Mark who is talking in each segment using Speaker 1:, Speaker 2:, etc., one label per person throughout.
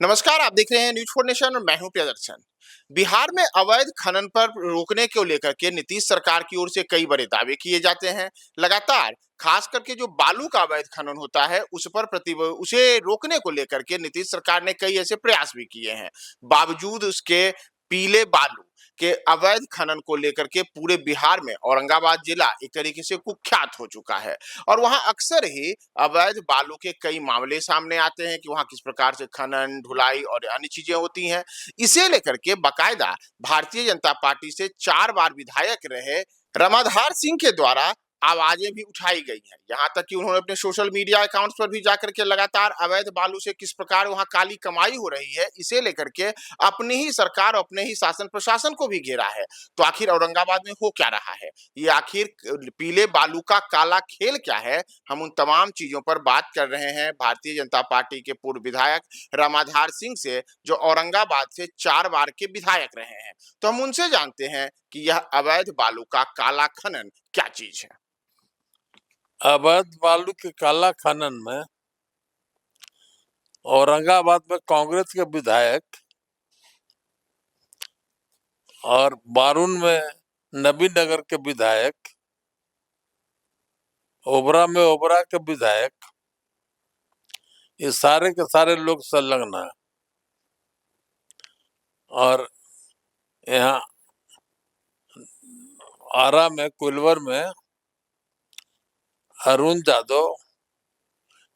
Speaker 1: नमस्कार, आप देख रहे हैं न्यूज फॉर नेशन और मैं हूं प्रियदर्शन। बिहार में अवैध खनन पर रोकने को लेकर के नीतीश सरकार की ओर से कई बड़े दावे किए जाते हैं। लगातार खास करके जो बालू का अवैध खनन होता है उसे रोकने को लेकर के नीतीश सरकार ने कई ऐसे प्रयास भी किए हैं। बावजूद उसके पीले बालू के अवैध खनन को लेकर के पूरे बिहार में औरंगाबाद जिला एक तरीके से कुख्यात हो चुका है। और वहां अक्सर ही अवैध बालू के कई मामले सामने आते हैं कि वहां किस प्रकार से खनन, ढुलाई और अन्य चीजें होती हैं। इसे लेकर के बाकायदा भारतीय जनता पार्टी से 4 बार विधायक रहे रामाधार सिंह के द्वारा आवाजें भी उठाई गई हैं। यहाँ तक कि उन्होंने अपने सोशल मीडिया अकाउंट्स पर भी जाकर के लगातार अवैध बालू से किस प्रकार वहां काली कमाई हो रही है, इसे लेकर के अपनी ही सरकार, अपने ही शासन प्रशासन को भी घेरा है। तो आखिर औरंगाबाद में हो क्या रहा है, ये आखिर पीले बालू का काला खेल क्या है, हम उन तमाम चीजों पर बात कर रहे हैं भारतीय जनता पार्टी के पूर्व विधायक रामाधार सिंह से, जो औरंगाबाद से 4 बार के विधायक रहे हैं। तो हम उनसे जानते हैं कि यह अवैध बालू का काला खनन क्या चीज है।
Speaker 2: अवैध बालू के काला खनन में औरंगाबाद में कांग्रेस के विधायक और बारून में नबीनगर के विधायक, ओबरा में ओबरा के विधायक, ये सारे के सारे लोग संलग्न हैं। और यहाँ आरा में, कुलवर में अरुण यादव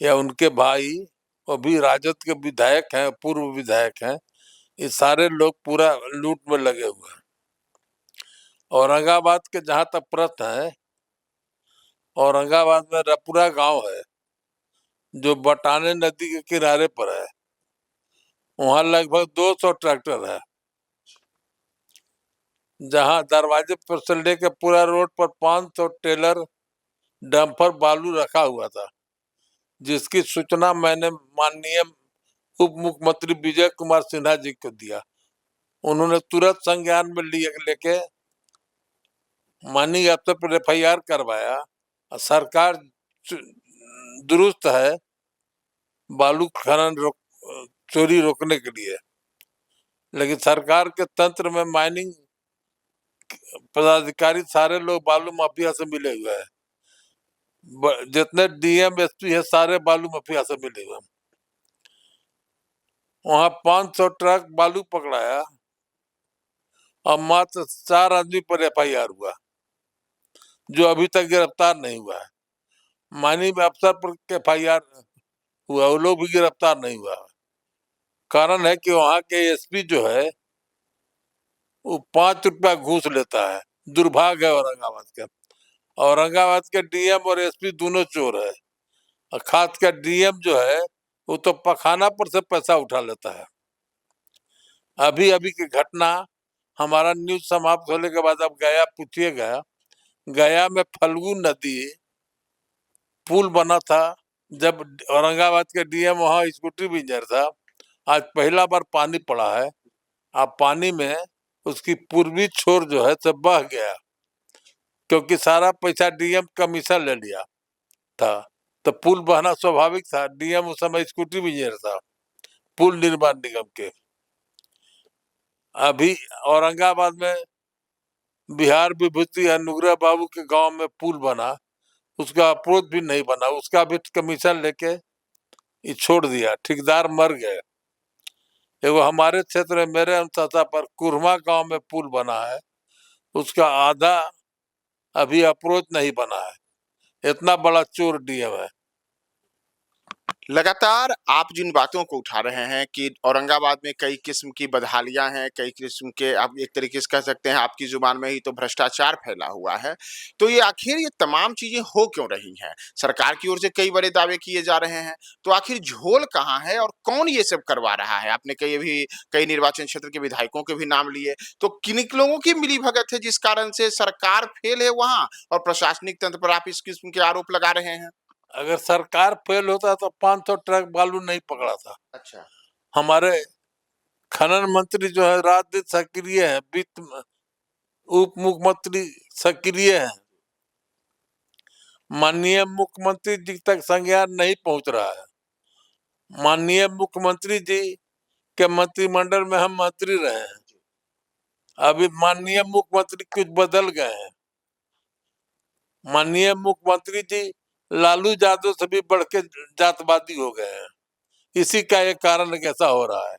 Speaker 2: या उनके भाई, वो भी राजद के विधायक हैं, पूर्व विधायक हैं। ये सारे लोग पूरा लूट में लगे हुए हैं। औरंगाबाद के जहाँ तक प्रश्न है, औरंगाबाद में रपुरा गांव है जो बटाने नदी के किनारे पर है। वहाँ लगभग 200 ट्रैक्टर है। जहाँ दरवाजे पर से लेकर पूरा रोड पर 500 टेलर डंपर बालू रखा हुआ था, जिसकी सूचना मैंने माननीय उप मुख्यमंत्री विजय कुमार सिन्हा जी को दिया। उन्होंने तुरंत संज्ञान में लेके माननीय अफसर पर FIR करवाया। सरकार दुरुस्त है बालू खनन चोरी रोकने के लिए, लेकिन सरकार के तंत्र में माइनिंग पदाधिकारी सारे लोग बालू माफिया से मिले हुए हैं। जितने DM SP है सारे बालू माफिया से मिले हुए हैं। वहां 500 ट्रक बालू पकड़ाया और मात्र 4 आदमी पर FIR हुआ, जो अभी तक गिरफ्तार नहीं हुआ है। माननीय अफसर पर FIR हुआ, वो लोग भी गिरफ्तार नहीं हुआ। कारण है कि वहां के SP जो है वो 5 रुपया घूस लेता है। दुर्भाग्य है औरंगाबाद के DM और SP दोनों चोर है। और खास कर DM जो है वो तो पखाना पर से पैसा उठा लेता है। अभी अभी की घटना, हमारा न्यूज समाप्त होने के बाद अब गया पूछिएगा, गया में फल्गु नदी पुल बना था जब औरंगाबाद के DM वहाँ स्कूटी भी इंजर था। आज पहला बार पानी पड़ा है। अब पानी में उसकी पूर्वी छोर जो है सब बह गया, क्योंकि सारा पैसा DM कमीशन ले लिया था। तो पुल बहना स्वाभाविक था। DM उस समय स्कूटी भी इंजर था, पुल निर्माण निगम के। अभी औरंगाबाद में बिहार विभूति अनुग्रह बाबू के गांव में पुल बना, उसका अप्रोच भी नहीं बना, उसका भी कमीशन लेके ये छोड़ दिया, ठेकेदार मर गए। एगो हमारे क्षेत्र में मेरे अनुशंसा पर कुरमा गांव में पुल बना है, उसका आधा अभी अप्रोच नहीं बना है। इतना बड़ा चोर DM है।
Speaker 1: लगातार आप जिन बातों को उठा रहे हैं कि औरंगाबाद में कई किस्म की बदहालियां हैं, कई किस्म के, आप एक तरीके से कह सकते हैं आपकी जुबान में ही तो भ्रष्टाचार फैला हुआ है। तो ये आखिर ये तमाम चीजें हो क्यों रही हैं? सरकार की ओर से कई बड़े दावे किए जा रहे हैं, तो आखिर झोल कहाँ है और कौन ये सब करवा रहा है? आपने कई निर्वाचन क्षेत्र के विधायकों के भी नाम लिए, तो किन लोगों की मिलीभगत है जिस कारण से सरकार फेल है वहां और प्रशासनिक तंत्र पर आप इस किस्म के आरोप लगा रहे हैं?
Speaker 2: अगर सरकार फेल होता तो 500 ट्रक बालू नहीं पकड़ा था।
Speaker 1: अच्छा।
Speaker 2: हमारे खनन मंत्री जो है रात दिन सक्रिय है, वित्त उप मुख्यमंत्री सक्रिय है। माननीय मुख्यमंत्री जी तक संज्ञान नहीं पहुंच रहा है। माननीय मुख्यमंत्री जी के मंत्रिमंडल में हम मंत्री रहे हैं। अभी माननीय मुख्यमंत्री कुछ बदल गए हैं। माननीय मुख्यमंत्री जी लालू यादव से भी बढ़ के जातवादी हो गए हैं। इसी का एक कारण कैसा हो रहा है।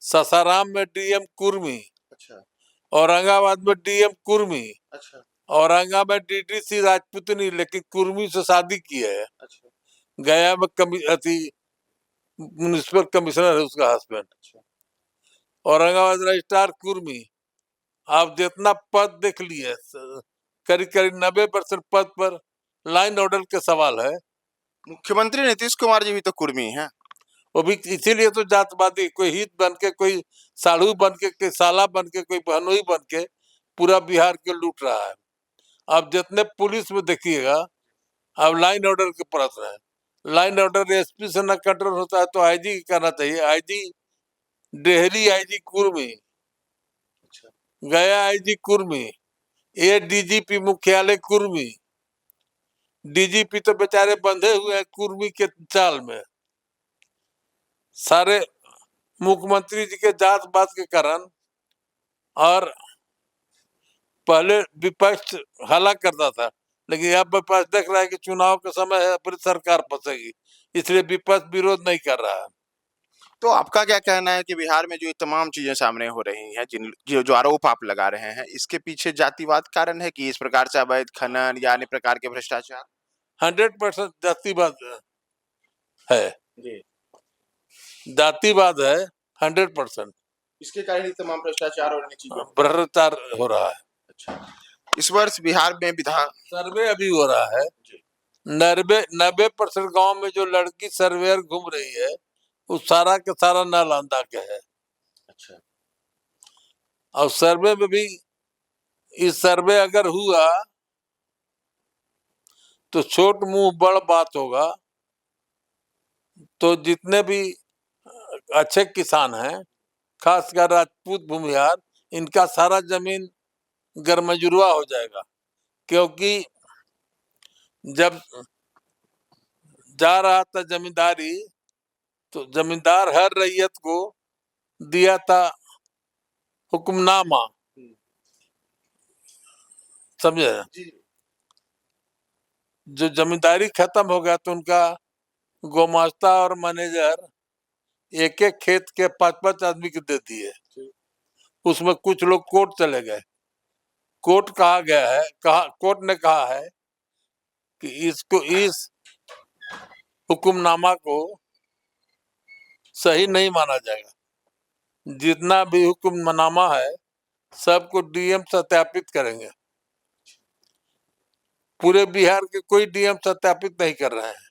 Speaker 2: सासाराम में डीएम कुर्मी,
Speaker 1: अच्छा
Speaker 2: औरंगाबाद में डीएम कुर्मी,
Speaker 1: अच्छा
Speaker 2: औरंगाबाद में डीडीसी राजपूतनी लेकिन कुर्मी से शादी की है।
Speaker 1: अच्छा
Speaker 2: गया में म्युनिसिपल कमिश्नर है उसका हस्बैंड।
Speaker 1: अच्छा
Speaker 2: औरंगाबाद रजिस्ट्रार कुर्मी। आप जितना पद देख लिए करीब करीब 90% पद पर लाइन ऑर्डर के सवाल है।
Speaker 1: मुख्यमंत्री नीतीश कुमार जी भी तो कुर्मी हैं।
Speaker 2: वो भी इसीलिए तो जातवादी, कोई हित बन के, कोई साधु बन के, कोई साला बन के, कोई बहनोई बन के पूरा बिहार के लूट रहा है। अब जितने पुलिस में देखिएगा, अब लाइन ऑर्डर के प्रश्न है। लाइन ऑर्डर एसपी से न कंट्रोल होता है तो आईजी करना चाहिए। आईजी डेहरी, आईजी कुर्मी,
Speaker 1: अच्छा
Speaker 2: गया आईजी कुर्मी, ये डीजीपी मुख्यालय कुर्मी। डीजीपी तो बेचारे बंधे हुए हैं कुर्मी के चाल में। सारे मुख्यमंत्री जी के जात पात के कारण। और पहले विपक्ष हल्ला करता था, लेकिन अब विपक्ष देख रहा है कि चुनाव का समय है, अपनी सरकार फंसेगी, इसलिए विपक्ष विरोध नहीं कर रहा है।
Speaker 1: तो आपका क्या कहना है कि बिहार में जो ये तमाम चीजें सामने हो रही हैं, जिन जो जो आरोप आप लगा रहे हैं, इसके पीछे जातिवाद कारण है कि इस प्रकार से अवैध खनन या अन्य प्रकार के भ्रष्टाचार?
Speaker 2: 100% जातिवाद है।
Speaker 1: जी।
Speaker 2: जातिवाद है 100%।
Speaker 1: इसके कारण ही तमाम भ्रष्टाचार और अन्य चीजों
Speaker 2: भ्रष्टाचार हो रहा है।
Speaker 1: अच्छा। इस वर्ष बिहार में विधान
Speaker 2: सर्वे अभी हो रहा है।
Speaker 1: जी
Speaker 2: 90% गांव में जो लड़की सर्वेयर घूम रही है वो सारा के सारा नालंदा के है।
Speaker 1: अच्छा
Speaker 2: और सर्वे में भी, इस सर्वे अगर हुआ तो छोट मुंह बड़ बात होगा। तो जितने भी अच्छे किसान हैं, खासकर राजपूत भूमिहार, इनका सारा जमीन गरमजुरवा हो जाएगा। क्योंकि जब जा रहा था जमींदारी तो जमींदार हर रैयत को दिया था हुक्मनामा, समझे।
Speaker 1: जी
Speaker 2: जो जमींदारी खत्म हो गया तो उनका गोमास्ता और मैनेजर एक एक खेत के 5-5 आदमी को दे दिए। उसमें कुछ लोग कोर्ट चले गए। कोर्ट कहा गया है, कोर्ट ने कहा है कि इस हुक्मनामा को सही नहीं माना जाएगा। जितना भी हुक्मनामा है सबको डीएम सत्यापित करेंगे। पूरे बिहार के कोई डीएम सत्यापित नहीं कर रहे हैं।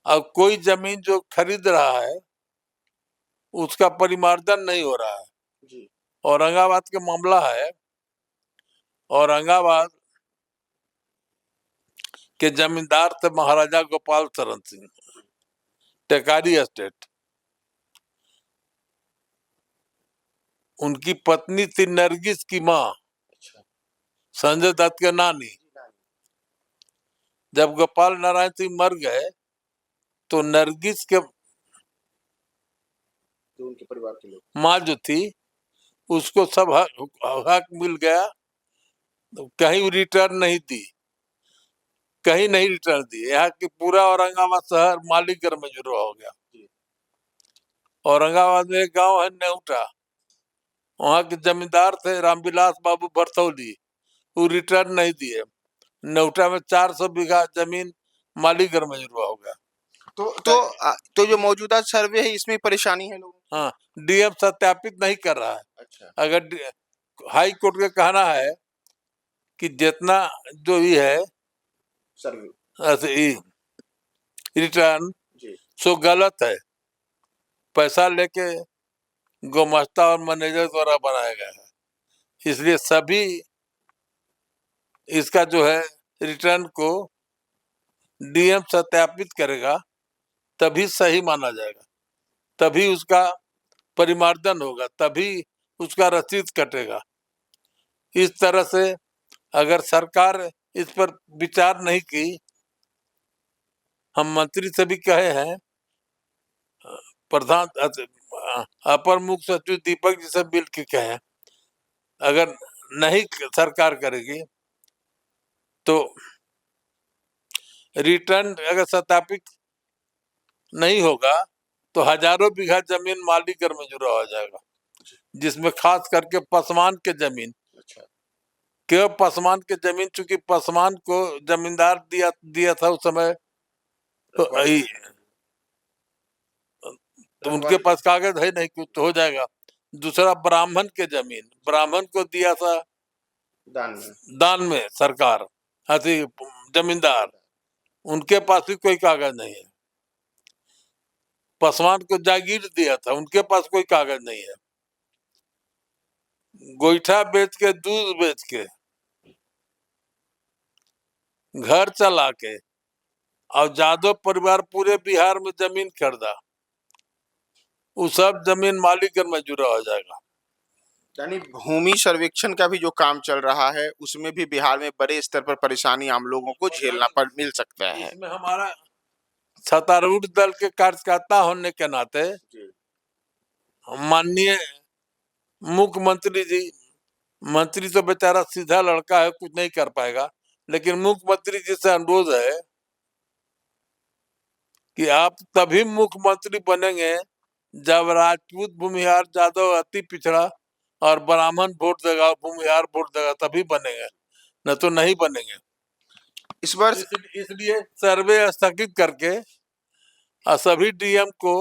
Speaker 2: अब कोई जमीन जो खरीद रहा है उसका परिमार्जन नहीं हो रहा है।
Speaker 1: जी
Speaker 2: औरंगाबाद का मामला है। औरंगाबाद के जमींदार थे महाराजा गोपाल शरण सिंह, टेकारी एस्टेट। उनकी पत्नी थी नरगिस की माँ,
Speaker 1: अच्छा
Speaker 2: संजय दत्त के नानी। जब गोपाल नारायण सिंह मर गए तो नरगिस के
Speaker 1: जो उनके परिवार के लोग
Speaker 2: माँ जो थी उसको सब हक मिल गया। तो कहीं रिटर्न नहीं दी, कहीं नहीं रिटर्न दी। यहाँ की पूरा औरंगाबाद शहर मालिक में जुड़ा हो गया। औरंगाबाद में एक गांव है नेउटा, वहाँ के जमींदार थे रामविलास बाबू बरतौली, वो रिटर्न नहीं दिए। नेउटा में 400 बीघा जमीन मालीगढ़ में जुड़ा हो गया।
Speaker 1: तो जो मौजूदा सर्वे है इसमें परेशानी है लोगों को?
Speaker 2: हाँ, डीएम सत्यापित नहीं कर रहा है।
Speaker 1: अच्छा
Speaker 2: अगर हाई कोर्ट का कहना है कि जितना जो ही है
Speaker 1: सर्वे
Speaker 2: रिटर्न
Speaker 1: जी
Speaker 2: सो गलत है, पैसा लेके गोमास्ता और मैनेजर द्वारा बनाया गया है। इसलिए सभी इसका जो है रिटर्न को डीएम सत्यापित करेगा तभी सही माना जाएगा, तभी उसका परिमार्जन होगा, तभी उसका रसीद कटेगा। इस तरह से अगर सरकार इस पर विचार नहीं की, हम मंत्री से भी कहे हैं, प्रधान अपर मुख्य सचिव दीपक जी से मिल के कहें, अगर नहीं सरकार करेगी तो रिटर्न अगर सत्यापित नहीं होगा तो हजारों बीघा जमीन मालीकर में जुड़ा हो जाएगा, जिसमें खास करके पसमान के जमीन, क्यों पसमान के जमीन, चूंकि पसमान को जमींदार दिया था उस समय, तो उनके पास कागज है नहीं, कुछ तो हो जाएगा। दूसरा ब्राह्मण के जमीन, ब्राह्मण को दिया था दान में सरकार, ऐसी जमींदार, उनके पास भी कोई कागज नहीं है। पसवान को जागीर दिया था, उनके पास कोई कागज नहीं है। गोईठा बेच के, दूध बेच के, घर चला के, और जादव परिवार पूरे बिहार में जमीन खरीदा, वो सब जमीन मालिकन में जुड़ा हो जाएगा।
Speaker 1: यानी भूमि सर्वेक्षण का भी जो काम चल रहा है उसमें भी बिहार में बड़े स्तर पर परेशानी आम लोगों को झेलना पड़ मिल सकता है।
Speaker 2: इसमें हमारा सत्तारूढ़ दल के कार्यकर्ता होने के नाते माननीय मुख्यमंत्री जी, मंत्री तो बेचारा सीधा लड़का है, कुछ नहीं कर पाएगा, लेकिन मुख्यमंत्री जी से अनुरोध है कि आप तभी मुख्यमंत्री बनेंगे जब राजपूत, भूमिहार, जादव अति पिछड़ा और ब्राह्मण वोट देगा, भूमिहार वोट देगा, तभी बनेंगे, न तो नहीं बनेंगे।
Speaker 1: इस वर्ष
Speaker 2: इसलिए सर्वे स्थगित करके और सभी डीएम को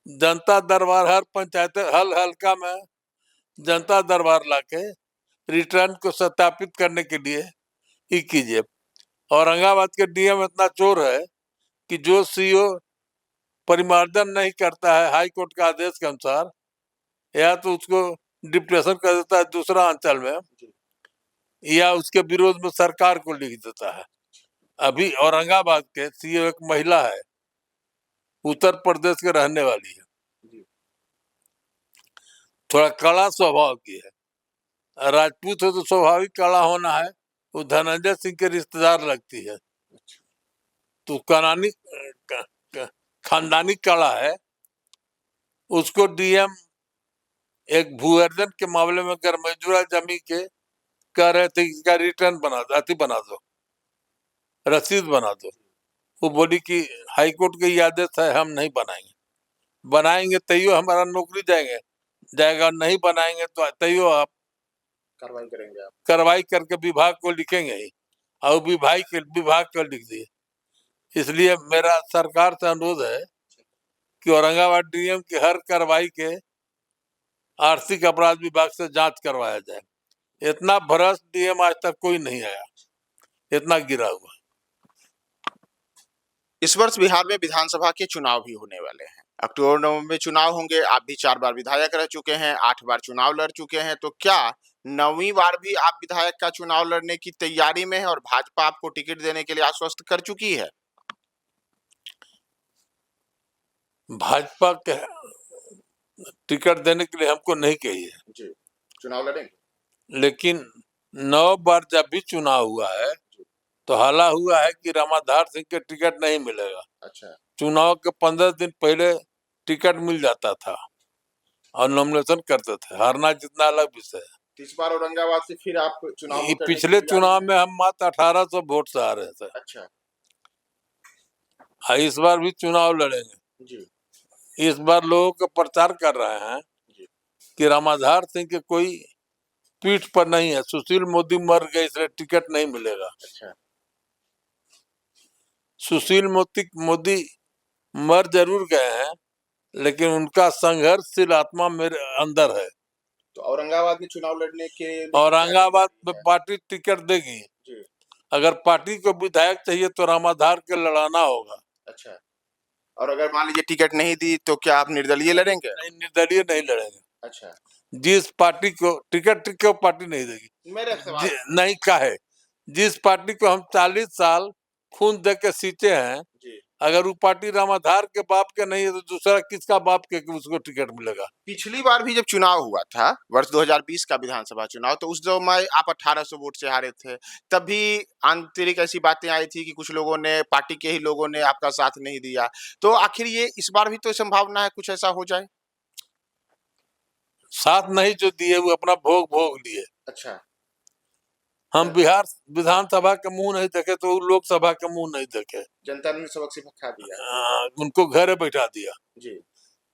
Speaker 2: जनता दरबार, हर पंचायत हल्का में जनता दरबार लाके रिटर्न को सत्यापित करने के लिए ही कीजिए। औरंगाबाद के डीएम इतना चोर है कि जो सीओ परिमार्जन नहीं करता है हाई कोर्ट का आदेश के अनुसार, या तो उसको डिप्रेशन कर देता है दूसरा अंचल में, या उसके विरोध में सरकार को लिख देता है। अभी औरंगाबाद के सीओ एक महिला है, उत्तर प्रदेश के रहने वाली है, थोड़ा कड़ा स्वभाव की है। राजपूत हो तो स्वाभाविक कड़ा होना है, वो धनंजय सिंह के रिश्तेदार लगती है, तो खानदानी कड़ा है। उसको डीएम एक भू अर्जन के मामले में गरमजूरा जमीन के कह रहे थे इसका रिटर्न बना दो, अति बना दो, रसीद बना दो। वो बोली कि हाई कोर्ट के ये आदेश है, हम नहीं बनाएंगे, बनाएंगे तैयो हमारा नौकरी जाएगा, नहीं बनाएंगे तो तैयो आप
Speaker 1: कार्रवाई करेंगे, आप
Speaker 2: कार्रवाई करके विभाग को लिखेंगे ही, और विभाग को लिख दिए। इसलिए मेरा सरकार से अनुरोध है कि औरंगाबाद डीएम की हर कार्रवाई के आर्थिक अपराध विभाग से जांच करवाया जाए। इतना भ्रष्ट डीएम आज तक कोई नहीं आया, इतना गिरा हुआ।
Speaker 1: इस वर्ष बिहार में विधानसभा के चुनाव भी होने वाले हैं। अक्टूबर नवंबर में चुनाव होंगे। आप भी 4 बार विधायक रह चुके हैं, 8 बार चुनाव लड़ चुके हैं, तो क्या 9वीं बार भी आप विधायक का चुनाव लड़ने की तैयारी में है और भाजपा आपको टिकट देने के लिए आश्वस्त कर चुकी है?
Speaker 2: भाजपा के टिकट देने के लिए हमको नहीं कही है
Speaker 1: जी, चुनाव लड़ेंगे,
Speaker 2: लेकिन 9 बार जब भी चुनाव हुआ है तो हल्ला हुआ है कि रामाधार सिंह के टिकट नहीं मिलेगा।
Speaker 1: अच्छा,
Speaker 2: चुनाव के 15 दिन पहले टिकट मिल जाता था और नॉमिनेशन करते थे, हारना जितना अलग विषय है।
Speaker 1: इस बार औरंगाबाद से फिर आप चुनाव
Speaker 2: पिछले चुनाव में हम मात्र 1800 वोट से आ रहे थे।
Speaker 1: अच्छा,
Speaker 2: इस बार भी चुनाव लड़ेंगे
Speaker 1: जी।
Speaker 2: इस बार लोगों को प्रचार कर रहे हैं कि रामाधार सिंह के कोई पीठ पर नहीं है, सुशील मोदी मर गए इसलिए टिकट नहीं मिलेगा।
Speaker 1: अच्छा,
Speaker 2: सुशील मोदी मर जरूर गए हैं, लेकिन उनका संघर्षशील आत्मा मेरे अंदर है।
Speaker 1: तो औरंगाबाद में चुनाव लड़ने के
Speaker 2: औरंगाबाद में पार्टी टिकट देगी
Speaker 1: जी।
Speaker 2: अगर पार्टी को विधायक चाहिए तो रामाधार के लड़ाना होगा।
Speaker 1: अच्छा, और अगर मान लीजिए टिकट नहीं दी तो क्या आप निर्दलीय लड़ेंगे?
Speaker 2: नहीं, निर्दलीय नहीं लड़ेंगे।
Speaker 1: अच्छा,
Speaker 2: जिस पार्टी को टिकट को पार्टी नहीं देगी,
Speaker 1: मेरे सवाल
Speaker 2: नहीं का है, जिस पार्टी को हम 40 साल खून दे के सींचे हैं,
Speaker 1: जी।
Speaker 2: अगर वो पार्टी रामाधार के बाप के नहीं है तो दूसरा किसका बाप के उसको टिकट मिलेगा?
Speaker 1: पिछली बार भी जब चुनाव हुआ था, वर्ष 2020 का विधानसभा चुनाव, तो उस समय आप 1800 वोट से हारे थे। तब भी आंतरिक ऐसी बातें आई थी कि कुछ लोगों ने, पार्टी के ही लोगों ने आपका साथ नहीं दिया। तो आखिर ये इस बार भी तो संभावना है कुछ ऐसा हो जाए?
Speaker 2: साथ नहीं जो दिए वो अपना भोग भोग लिए।
Speaker 1: अच्छा।
Speaker 2: हम बिहार विधानसभा का मुंह नहीं देखे तो वो लोकसभा का मुंह नहीं देखे।
Speaker 1: जनता ने सबक सिखा दिया।
Speaker 2: उनको घरे बैठा दिया।
Speaker 1: जी।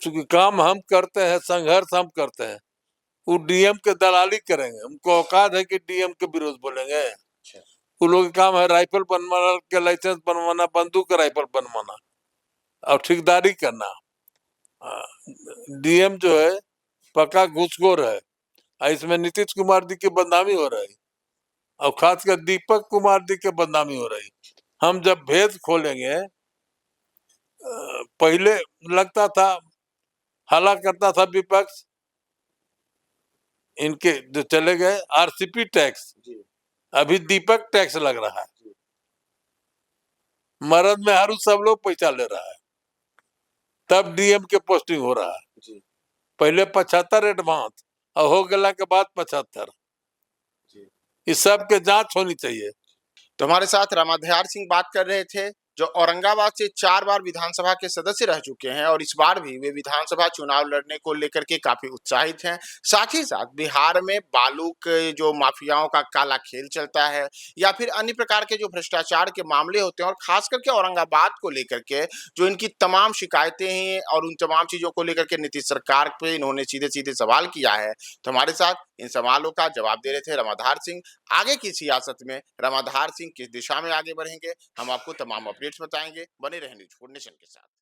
Speaker 2: क्योंकि काम हम करते हैं, संघर्ष हम करते हैं, वो डीएम के दलाली करेंगे। उनको औकात है कि डीएम के विरोध बोलेंगे?
Speaker 1: अच्छा।
Speaker 2: वो लोग का काम है राइफल बनवाना के लाइसेंस बनवाना, बंदूक का राइफल बनवाना और ठेकेदारी करना। डीएम जो है पक्का घूसखोर है। इसमें नीतीश कुमार जी की बदनामी हो रही और खासकर दीपक कुमार जी की बदनामी हो रही। हम जब भेद खोलेंगे, पहले लगता था हल्ला करता था विपक्ष, इनके जो चले गए आरसीपी टैक्स,
Speaker 1: जी।
Speaker 2: अभी दीपक टैक्स लग रहा है। मरद में हरू सब लोग पैसा ले रहा है, तब डीएम के पोस्टिंग हो रहा है।
Speaker 1: जी।
Speaker 2: पहले 75 एडवांस और हो गला के बाद 75। इस सब के जांच होनी चाहिए।
Speaker 1: तो हमारे साथ रामाधार सिंह बात कर रहे थे, जो औरंगाबाद से 4 बार विधानसभा के सदस्य रह चुके हैं और इस बार भी वे विधानसभा चुनाव लड़ने को लेकर के काफी उत्साहित हैं। साथ ही साथ बिहार में बालू के जो माफियाओं का काला खेल चलता है या फिर अन्य प्रकार के जो भ्रष्टाचार के मामले होते हैं और खास करके औरंगाबाद को लेकर के जो इनकी तमाम शिकायतें हैं और उन तमाम चीजों को लेकर के नीतीश सरकार पे इन्होंने सीधे-सीधे सवाल किया है। तो हमारे साथ इन सवालों का जवाब दे रहे थे रामाधार सिंह। आगे की सियासत में रामाधार सिंह किस दिशा में आगे बढ़ेंगे, हम आपको तमाम अपडेट्स बताएंगे। बने रहें न्यूज़ 4 नेशन के साथ।